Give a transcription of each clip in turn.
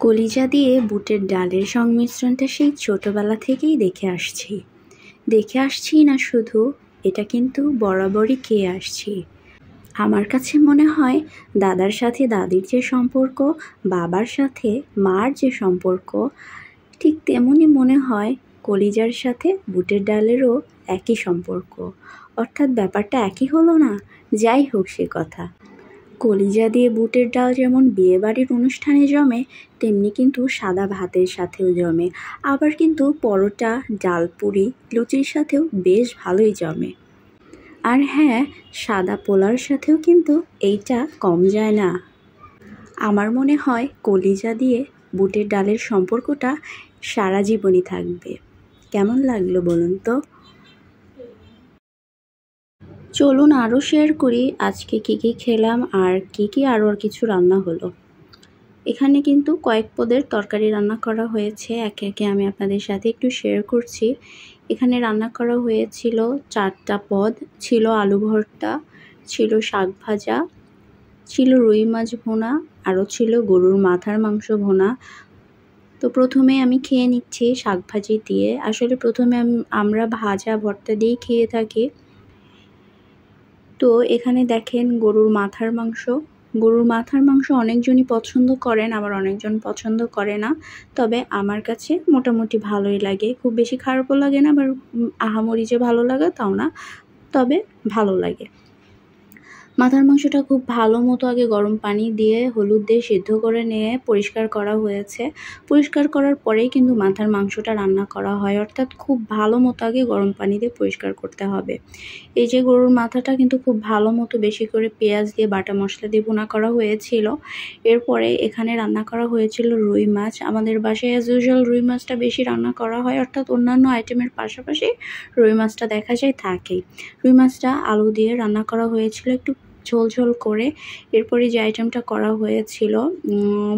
কলিজা দিয়ে বুটের ডালের সংমিশ্রণটা সেই ছোটবেলা থেকেই দেখে আসছি না শুধু, এটা কিন্তু বরাবরই খেয়ে আসছি। আমার কাছে মনে হয় দাদার সাথে দাদির যে সম্পর্ক, বাবার সাথে মার যে সম্পর্ক, ঠিক তেমনই মনে হয় কলিজার সাথে বুটের ডালেরও একই সম্পর্ক। অর্থাৎ ব্যাপারটা একই হলো না? যাই হোক সে কথা। কলিজা দিয়ে বুটের ডাল যেমন বিয়েবাড়ির অনুষ্ঠানে জমে, তেমনি কিন্তু সাদা ভাতের সাথেও জমে। আবার কিন্তু পরোটা, ডালপুরি, লুচির সাথেও বেশ ভালোই জমে। আর হ্যাঁ, সাদা পোলার সাথেও কিন্তু এইটা কম যায় না। আমার মনে হয় কলিজা দিয়ে বুটের ডালের সম্পর্কটা সারা জীবনই থাকবে। কেমন লাগলো বলুন তো? চলুন আরও শেয়ার করি আজকে কী খেলাম আর আরও কিছু রান্না হলো। এখানে কিন্তু কয়েক পদের তরকারি রান্না করা হয়েছে, একে একে আমি আপনাদের সাথে একটু শেয়ার করছি। এখানে রান্না করা হয়েছিল 4টা পদ, ছিল আলু ভর্তা, ছিল শাক ভাজা, ছিল রুই মাছ ভুনা, আরও ছিল গরুর মাথার মাংস ভুনা। তো প্রথমে আমি খেয়ে নিচ্ছি শাক ভাজি দিয়ে। আসলে প্রথমে আমরা ভাজা ভর্তা দিয়েই খেয়ে থাকি। তো এখানে দেখেন গরুর মাথার মাংস অনেকজনই পছন্দ করেন, আবার অনেকজন পছন্দ করে না। তবে আমার কাছে মোটামুটি ভালোই লাগে, খুব বেশি খারাপও লাগে না, আবার আহামরি যে ভালো লাগে তাও না, তবে ভালো লাগে। মাথার মাংসটা খুব ভালো মতো আগে গরম পানি দিয়ে হলুদ দিয়ে সিদ্ধ করে নিয়ে পরিষ্কার করা হয়েছে। পরিষ্কার করার পরেই কিন্তু মাথার মাংসটা রান্না করা হয়, অর্থাৎ খুব ভালো মতো আগে গরম পানি দিয়ে পরিষ্কার করতে হবে। এই যে গরুর মাথাটা কিন্তু খুব ভালো মতো বেশি করে পেঁয়াজ দিয়ে বাটা মশলা দিয়ে ভুনা করা হয়েছিল। এরপরে এখানে রান্না করা হয়েছিল রুই মাছ। আমাদের বাসায় অ্যাজ ইউজুয়াল রুই মাছটা বেশি রান্না করা হয়, অর্থাৎ অন্যান্য আইটেমের পাশাপাশি রুই মাছটা দেখা যায় থাকেই। রুই মাছটা আলু দিয়ে রান্না করা হয়েছিল একটু ঝোল করে। এরপরে যে আইটেমটা করা হয়েছিল,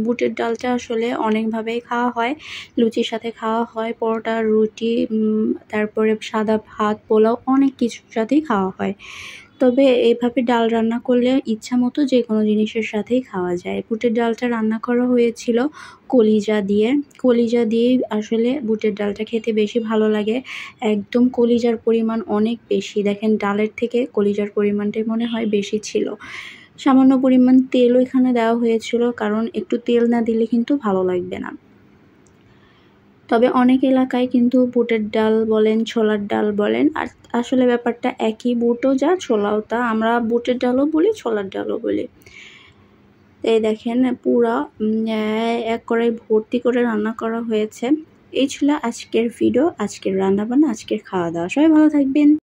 বুটের ডালটা আসলে অনেকভাবেই খাওয়া হয়। লুচির সাথে খাওয়া হয়, পরোটা, রুটি, তারপরে সাদা ভাত, পোলাও, অনেক কিছুর সাথেই খাওয়া হয়। তবে এইভাবে ডাল রান্না করলে ইচ্ছা মতো যে কোনো জিনিসের সাথেই খাওয়া যায়। বুটের ডালটা রান্না করা হয়েছিল কলিজা দিয়েই আসলে বুটের ডালটা খেতে বেশি ভালো লাগে। একদম কলিজার পরিমাণ অনেক বেশি, দেখেন ডালের থেকে কলিজার পরিমাণটাই মনে হয় বেশি ছিল। সামান্য পরিমাণ তেলও এখানে দেওয়া হয়েছিল, কারণ একটু তেল না দিলে কিন্তু ভালো লাগবে না। তবে অনেক এলাকায় কিন্তু বুটের ডাল বলেন, ছোলার ডাল বলেন, আর আসলে ব্যাপারটা একই, বুটও যা ছোলাও তা। আমরা বুটের ডালও বলি, ছোলার ডালও বলি। এই দেখেন পুরা এক কড়াই ভর্তি করে রান্না করা হয়েছে। এই ছিল আজকের ভিডিও, আজকের রান্নাবান্না, আজকের খাওয়া দাওয়া। সবাই ভালো থাকবেন।